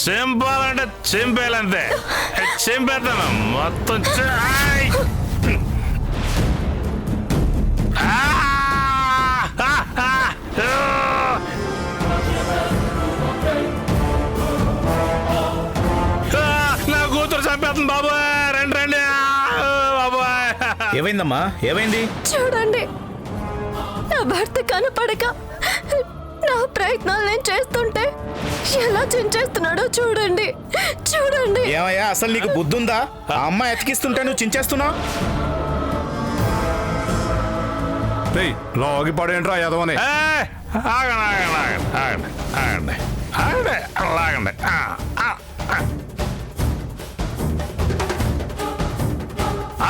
చింపాలంటే చింపేయాలంతే. చింపేస్తాను మొత్తం. నా కూతురు చంపేస్తుంది బాబాయ్. రండి రండి బాబాయ్. ఏమైందమ్మా? ఏమైంది? చూడండి, నా భర్త కనపడక నా ప్రయత్నాలు నేను చేస్తుంటే ఎలా చించేస్తున్నాడో చూడండి. చూడండి. ఏమయ్యా, అసలు నీకు బుద్ధి ఉందా? ఆ అమ్మాయి ఎతికిస్తుంటే నువ్వు చించేస్తున్నావు. లాగి పడేంట్రా యాదవని. ఆగండి ఆగండి ఆగండి ఆగండి ఆగండి ఆగండి ఆగండి.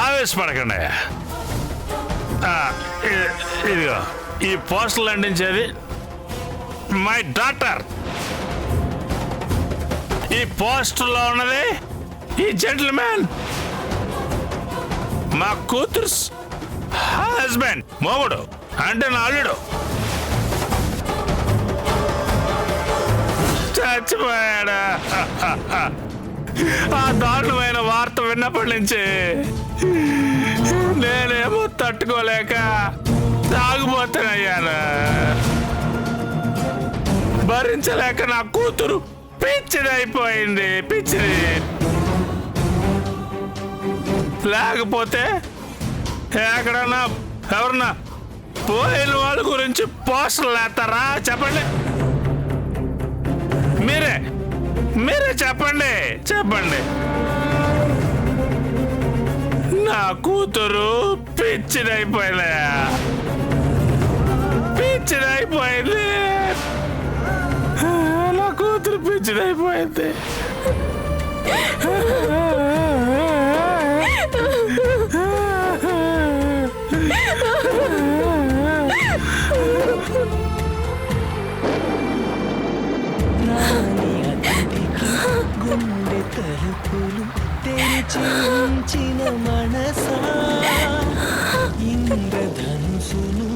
ఆవేశపడకండి. ఇదిగో ఈ పోస్టర్లు అంటించేది మై డాటర్. ఈ పోస్టర్లో ఉన్నది ఈ జెంటిల్మెన్ మా కూతురు హస్బెండ్, మొగుడు, అంటే నా అల్లుడు. చచ్చిపోయాడు. ఆ దారుణమైన వార్త విన్నప్పటి నుంచి నేనేమో తట్టుకోలేక తాగుబోతున్నయ్యాను. భరించలేక నా కూతురు పిచ్చిదైపోయింది. పిచ్చిది. లేకపోతే ఎక్కడన్నా ఎవరన్నా పోయిన వాళ్ళ గురించి పోస్టర్లు వేస్తారా? చెప్పండి. మీరే చెప్పండి. చెప్పండి. నా కూతురు పిచ్చిదైపోయింది. పిచ్చిదైపోయింది. నా కూతురు పిచ్చిదైపోయింది. గుండె తలుపులు తెరిచిన మనసా, ఇంద్రధనుసును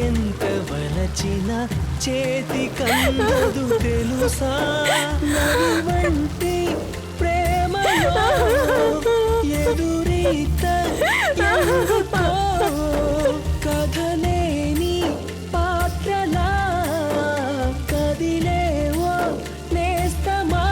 ఎంత వలచిన చేతి కందదు తెలుసా. వంటి ప్రేమలో ఎదురీత ఎందుకో కథలేని పాత్రలా కదిలేవో నేస్తమా.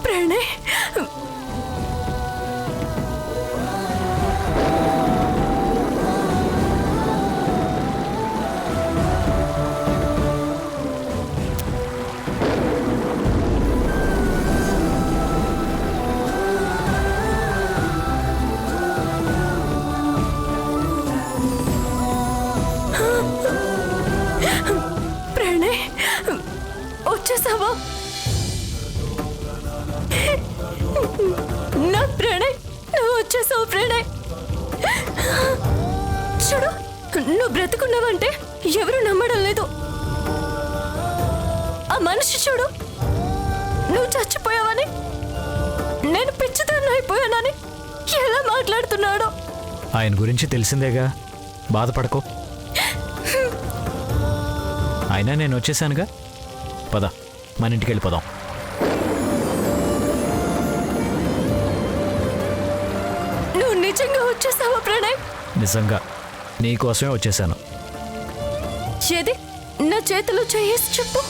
ప్రణయ్, ప్రణయ్ వచ్చేసావా? నా ప్రణయ్, నువ్వు వచ్చేసావు ప్రణయ్. చూడు, నువ్వు బ్రతుకున్నావంటే ఎవరు నమ్మడం లేదు. ఆ మనిషి చూడు, నువ్వు చచ్చిపోయావని, నేను పిచ్చిదాన్ని అయిపోయానని ఎలా మాట్లాడుతున్నాడో. ఆయన గురించి తెలిసిందేగా, బాధపడకో. అయినా నేను వచ్చేసానుగా, పద మన ఇంటికి వెళ్ళిపోదాం. నువ్వు నిజంగా వచ్చేసావా ప్రణయ్? నిజంగా నీకోసమే వచ్చేసాను. ఏది నా చేతిలో చేసి చెప్పు.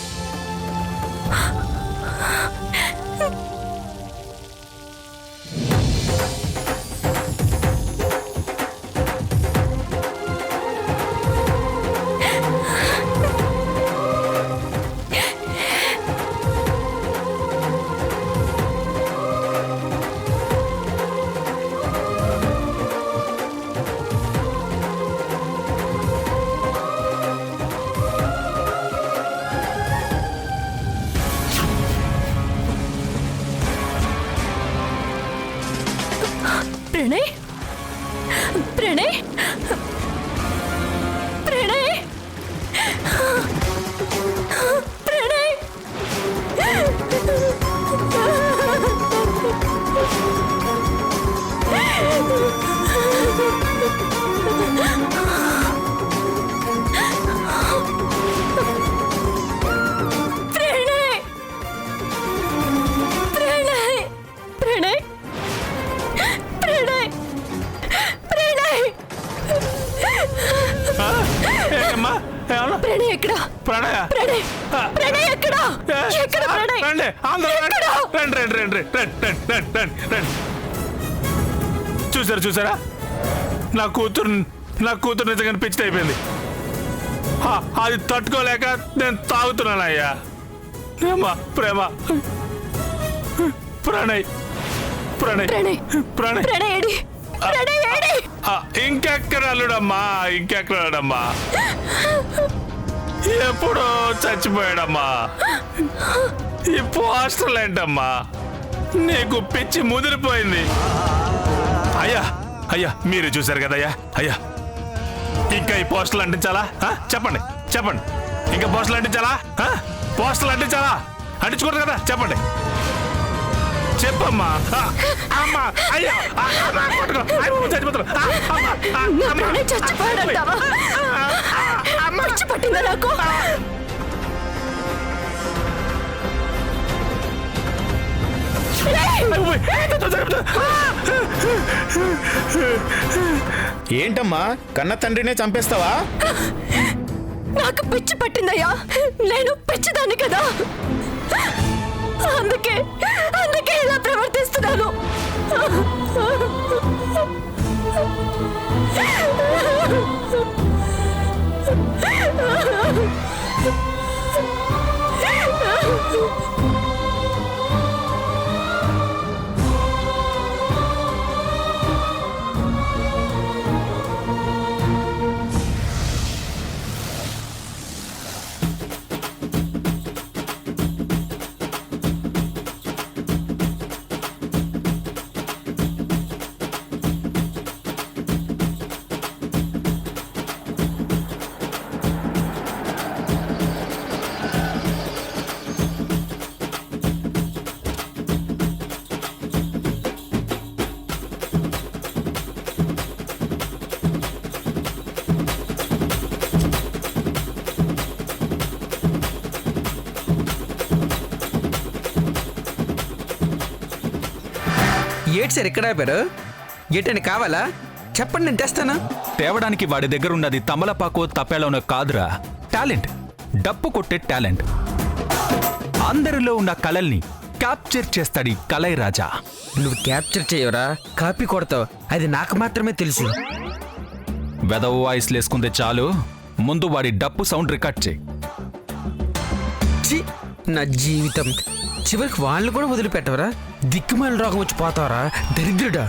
ప్రణయ్ ప్రణయ్ ప్రణయ్ ప్రణయ్ ప్రణయ్ ప్రణయ్ ప్రణయ్ ఏంటమ్మా ఏమన్నా ప్రణయ్ ఎక్కడ ప్రణయ ప్రణయ్ ప్రణయ్ ఎక్కడ ఎక్కడ ప్రణయ్ రండి అందరూ రండి ఎక్కడ? రండి రండి రండి రండి రండి రండి రండి రండి చూసారా నా కూతురు నిజంగా పిచ్చి అయిపోయింది అది తట్టుకోలేక నేను తాగుతున్నాను అయ్యా ప్రేమ ప్రణయ్ ప్రణయ్ ప్రణయ్ ప్రణయ్ ప్రణయ్ ఏడి ప్రణయ్ ఏడి ఇంకెక్కడ అల్లుడమ్మా ఇంకెక్కడమ్మా ఎప్పుడో చచ్చిపోయాడమ్మా ఈ పోస్టర్లు ఏంటమ్మా నీకు పిచ్చి ముదిరిపోయింది అయ్యా అయ్యా మీరు చూశారు కదయ్యా అయ్యా ఇంకా ఈ పోస్టర్లు అంటించాలా చెప్పండి చెప్పండి ఇంకా పోస్టర్లు అంటించాలా పోస్టర్లు అంటించాలా అంటించుకోరు కదా చెప్పండి చెప్పమ్మా అమ్మా అయ్యా చచ్చిపోతారు నా ప్రణయ్ చచ్చిపోయాడంటావా పిచ్చి పట్టిందా నాకు ఏంటమ్మా కన్న తండ్రినే చంపేస్తావా? నాకు పిచ్చి పట్టిందయ్యా నేను పిచ్చిదాన్ని కదా అందుకే ఇలా ప్రవర్తిస్తున్నాను ఏటి సార్ ఎక్కడ ఆపారు? ఏటని కావాలా చెప్పండి, నేను తెస్తాను. తేవడానికి వాడి దగ్గర ఉన్నది తమలపాకో తపేలోనో కాదురా, టాలెంట్, డప్పు కొట్టే టాలెంట్. అందరిలో ఉన్న కళల్ని క్యాప్చర్ చేస్తాడు కలై రాజా. నువ్వు క్యాప్చర్ చేయవరా, కాపీ కొడతావు, అది నాకు మాత్రమే తెలుసు. వెదవ వాయిస్ లేసుకుందే చాలు, ముందు వాడి డప్పు సౌండ్ రికార్డ్ చేయి. ఛీ, నా జీవితం చివరికి వాళ్ళని కూడా వదిలిపెట్టవరా? దిక్కుమాల రోగం వచ్చి పోతావరా దరిద్రుడా.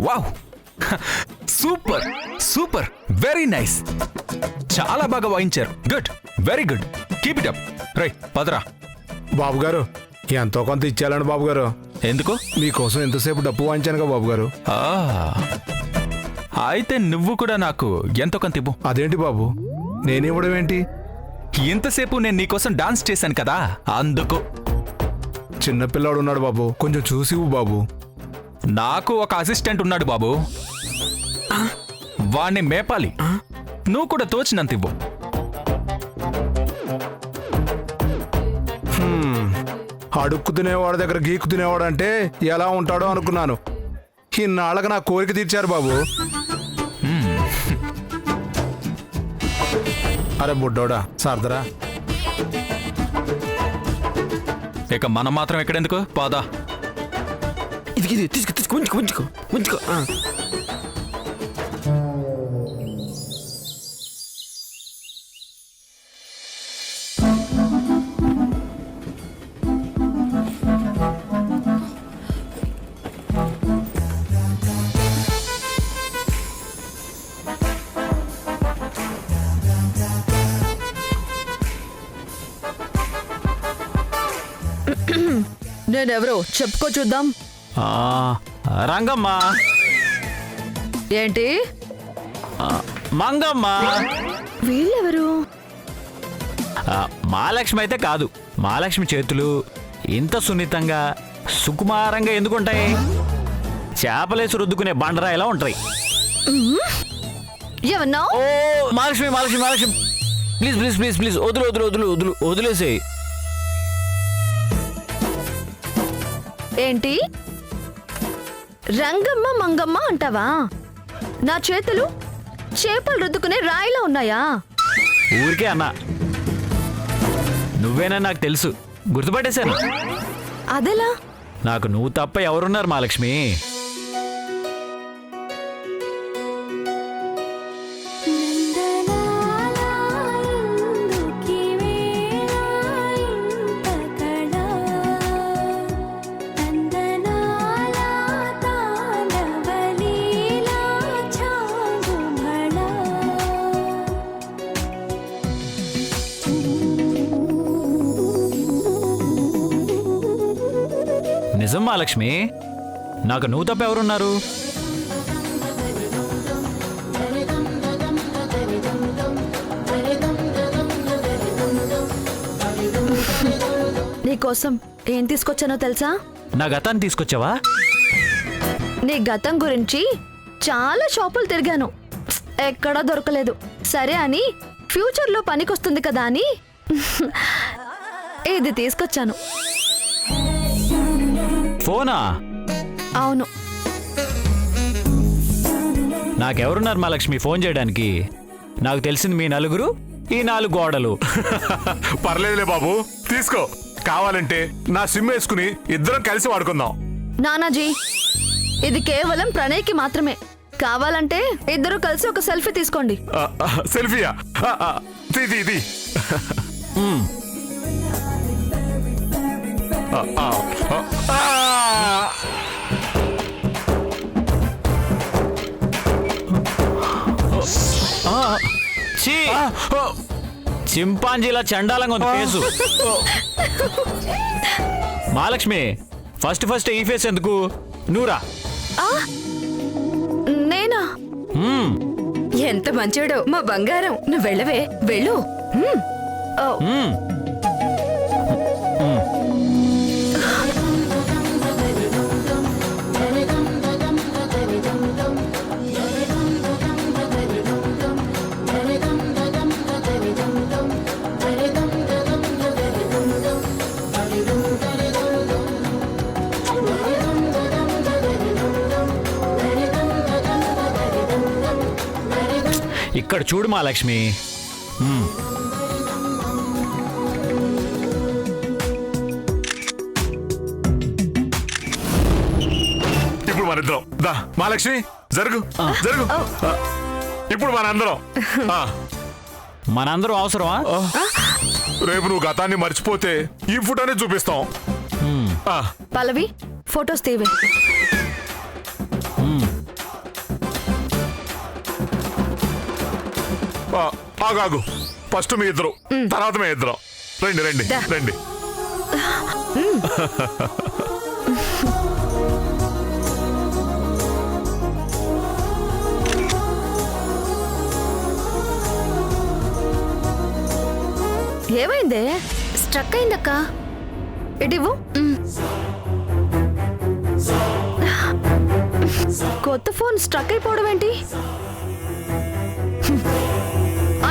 Wow, super super, very nice, చాలా బాగా వాయించారు. Good, very good, keep it up. Right పదరా. బాబు గారు ఎంతో కొంత ఇచ్చేయాలండి బాబు గారు. ఎందుకు? మీకోసం ఎంతసేపు డప్పు వాయించానుగా బాబు గారు. ఆ, అయితే నువ్వు కూడా నాకు ఎంతో కొంత ఇవ్వు. అదేంటి బాబు, నేనివ్వడం ఏంటి? ఇంతసేపు నేను నీకోసం డాన్స్ చేశాను కదా, అందుకు. చిన్నపిల్లాడు ఉన్నాడు బాబు, కొంచెం చూసి ఇవ్వు బాబు. నాకు ఒక అసిస్టెంట్ ఉన్నాడు బాబు, వాణ్ణి మేపాలి. నువ్వు కూడా తోచినంత ఇవ్వు. అడుక్కు తినేవాడి దగ్గర గీక్కు తినేవాడు అంటే ఎలా ఉంటాడో అనుకున్నాను. ఇన్నాళ్ళకి నా కోరిక తీర్చారు బాబు. అరే బుడ్డోడా సర్దరా. ఇక మనం మాత్రం ఎక్కడెందుకు పాదా. ఇది తీసుకు తీసుకు ఉంచుకో ఉంచుకో ఉంచుకో. నేనెవరో చెప్పుకో చూద్దాం. ఆ, రంగమ్మ, ఏంటి మంగమ్మ. వీళ్ళెవరు? మహాలక్ష్మి అయితే కాదు. మహాలక్ష్మి చేతులు ఇంత సున్నితంగా సుకుమారంగా ఎందుకుంటాయి? చేపలేసి రుద్దుకునే బండరాయిలా ఉంటాయి. ఏమన్నా? ఓ Mahalakshmi Mahalakshmi Mahalakshmi, please please please please వదులు వదులు వదులు వదులు వదిలేసేయి. ఏంటి రంగమ్మ మంగమ్మ అంటావా? నా చేతులు చేపలు రుద్దుకునే రాయిలో ఉన్నాయా? ఊరికే అన్నా, నువ్వేనా నాకు తెలుసు, గుర్తుపట్టేశాను. అదెలా? నాకు నువ్వు తప్ప ఎవరున్నారు మహాలక్ష్మి? నిజం మహాలక్ష్మి, నాకు నువ్వు తప్ప ఎవరున్నారు? నీకోసం ఏం తీసుకొచ్చానో తెలుసా? నా గతాన్ని తీసుకొచ్చావా? నీ గతం గురించి చాలా షాపులు తిరిగాను, ఎక్కడా దొరకలేదు. సరే అని ఫ్యూచర్లో పనికొస్తుంది కదా అని ఇది తీసుకొచ్చాను. ఫోనా? అవును. నాకెవరున్నారు మహాలక్ష్మి ఫోన్ చేయడానికి? నాకు తెలిసింది మీ నలుగురు, ఈ 4 గోడలు. పర్లేదులే బాబు, తీసుకో. కావాలంటే నా సిమ్ వేసుకుని ఇద్దరం కలిసి వాడుకుందాం. నానాజీ, ఇది కేవలం ప్రణయ్కి మాత్రమే. కావాలంటే ఇద్దరు కలిసి ఒక సెల్ఫీ తీసుకోండి. సెల్ఫీయా? ఇది ఛీ! చింపాంజీలా చండాలంగా ఉంది ఫేసు. మహాలక్ష్మి, ఫస్ట్ ఈ ఫేస్ ఎందుకు? నూరా నేనా? ఎంత మంచోడో మా బంగారం. నువ్వు వెళ్ళవే, వెళ్ళు. ఇక్కడ చూడు మహాలక్ష్మి. ఇప్పుడు మన ఇద్దరం దా. మహాలక్ష్మి జరుగు జరుగు. ఇప్పుడు మనందరం అవసరమా? రేపు నువ్వు గతాన్ని మర్చిపోతే ఈ ఫోటోనే చూపిస్తాం. పల్లవి, ఫొటోస్ తీవే. ఆగాగు, ఫస్ట్ మీ ఇద్దరు, తర్వాత మీ ఇద్దరం. రండి రండి రండి. ఏమైందే? స్ట్రక్ అయిందక్క. ఇడివ్వు. కొత్త ఫోన్ స్ట్రక్ అయిపోవడం ఏంటి?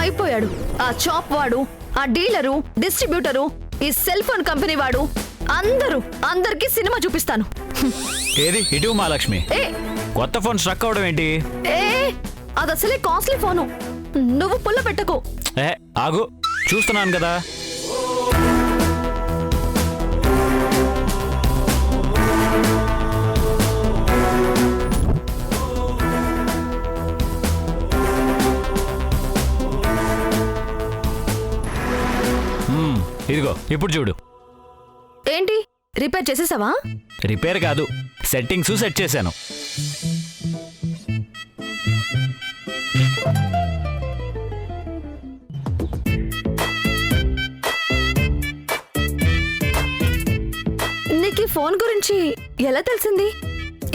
అయిపోయాడు. ఆ షాప్ వాడు, ఆ డీలరు, డిస్ట్రిబ్యూటరు, ఈ సెల్ ఫోన్ కంపెనీ వాడు అందరికి సినిమా చూపిస్తాను. ఏది ఇటు మహాలక్ష్మి, ఏ కొత్త ఫోన్ స్ట్రక్ అవడం ఏంటి? ఏ అది అసలే కాస్ట్లీ ఫోను. నువ్వు పుల్ల పెట్టకు. ఆగు, చూస్తున్నాను కదా. ఇదిగో ఇప్పుడు చూడు. ఏంటి రిపేర్ చేసేసావా? రిపేర్ కాదు, సెట్టింగ్స్ సెట్ చేశాను. నీకు ఈ ఫోన్ గురించి ఎలా తెలిసింది?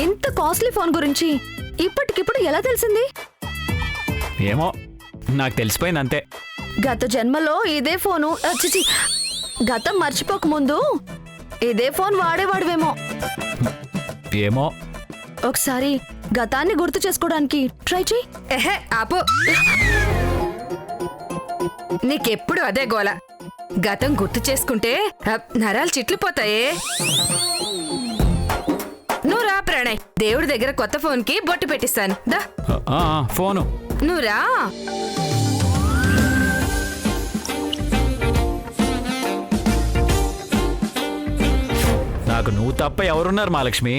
ఇంత కాస్ట్లీ ఫోన్ గురించి ఇప్పటికిప్పుడు ఎలా తెలిసింది? ఏమో, నాకు తెలిసిపోయింది అంతే. గత జన్మలో ఇదే ఫోను చిచి గతం మర్చిపోక ముందు ఇదే ఫోన్ వాడేవాడువేమో. ఏమో, ఒకసారి గతాన్ని గుర్తు చేసుకోవడానికి ట్రై చెయ్యి. ఎహే ఆపు, నీకెప్పుడు అదే గోల. గతం గుర్తు చేసుకుంటే నరాలు చిట్లిపోతాయే. నువ్వు రా ప్రణయ్, దేవుడి దగ్గర కొత్త ఫోన్ కి బొట్టు పెట్టిస్తాను దా. ఫోను నువ్వు రా. నాకు నువ్వు తప్ప ఎవరున్నారు మహాలక్ష్మి?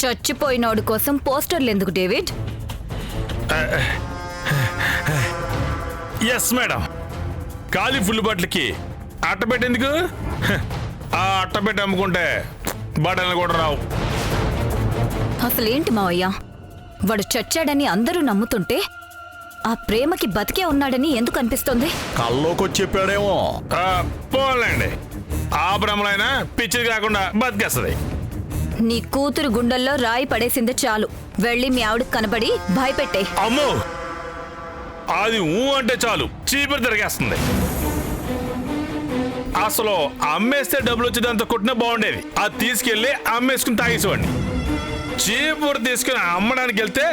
చచ్చిపోయినోడు కోసం పోస్టర్లు ఎందుకు డేవిడ్? ఎస్ మేడం, ఖాళీ ఫుల్ బాటిల్కి అట్టబెట్టేందుకు? ఆ అట్టబెట్టి అమ్ముకుంటే బట్టలు కూడా రావు. అసలేంటి మావయ్య, వాడు చచ్చాడని అందరూ నమ్ముతుంటే ఆ ప్రేమకి బతికే ఉన్నాడని ఎందుకు అనిపిస్తుంది? కల్లోకొచ్చి చెప్పాడేమో. పోలేండి, ఆ భ్రమలైనా పిచ్చిది కాకుండా బతికేస్తుంది. నీ కూతురు గుండెల్లో రాయి పడేసింది చాలు. వెళ్ళి మీ ఆవిడకి కనబడి భయపెట్టే. అమ్మో, అది ఊ అంటే చాలు చీపురు తిరిగేస్తుంది. అసలు అమ్మేస్తే డబ్బులు వచ్చేదంత కొట్టినా బాగుండేది. అది తీసుకెళ్లి అమ్మేసుకుని తాగేసేవాడిని. చీపురు తీసుకుని అమ్మడానికి వెళ్తే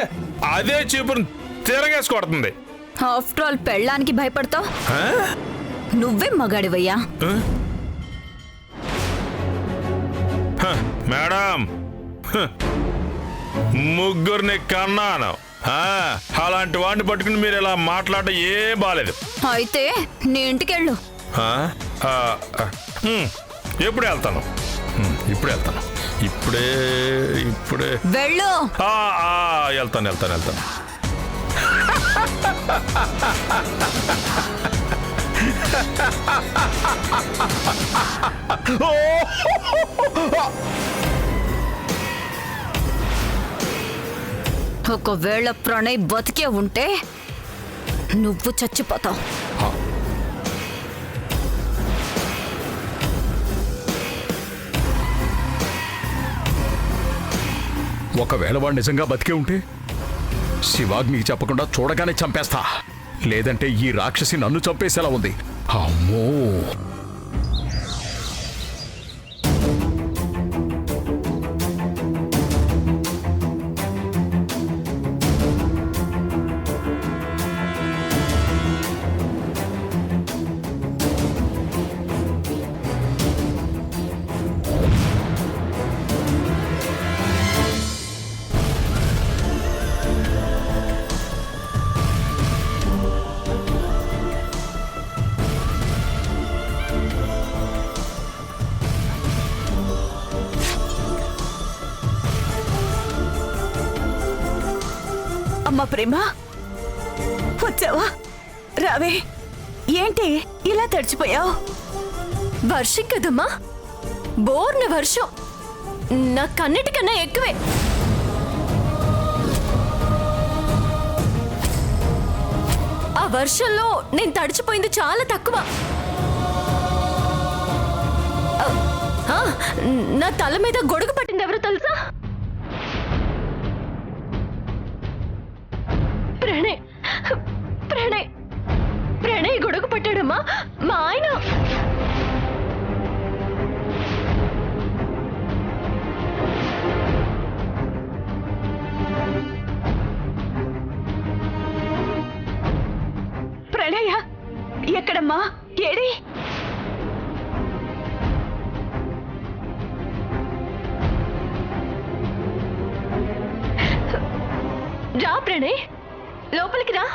అదే చీపురు తిరగేసి కొడుతుంది. ఆఫ్టర్ ఆల్ పెళ్ళానికి భయపడతావు? నువ్వే మగాడివయ్యా. మేడం, ముగ్గురిని కన్నాను. అలాంటి వాడిని పట్టుకుని మీరు ఇలా మాట్లాడటం ఏ బాలేదు. అయితే నీ ఇంటికెళ్ళు. ఎప్పుడు వెళ్తాను? ఇప్పుడు వెళ్తాను. ఇప్పుడే వెళ్ళు. వెళ్తాను. ఒకవేళ ప్రణయ్ బతికే ఉంటే నువ్వు చచ్చిపోతావు. ఒకవేళ వాడు నిజంగా బతికే ఉంటే శివాగ్నికి చెప్పకుండా చూడగానే చంపేస్తా. లేదంటే ఈ రాక్షసి నన్ను చంపేసేలా ఉంది. అమ్మో, అమ్మా ప్రేమ, వచ్చావా? రావే. ఏంటి ఇలా తడిచిపోయావు? వర్షం కదమ్మా, బోర్న వర్షం. నా కన్నిటికన్నా ఎక్కువే. వర్షంలో నేను తడిచిపోయింది చాలా తక్కువ. ఆ, నా తల మీద గొడుగు పట్టింది ఎవరో తెలుసా? ప్రణయ్ ప్రణయ్ ప్రణయ్ గొడుగు పట్టాడమ్మా, మా ఆయన. ప్రణయ ఎక్కడమ్మా? ఏడి? రా ప్రణయ్, లోపలికి రా.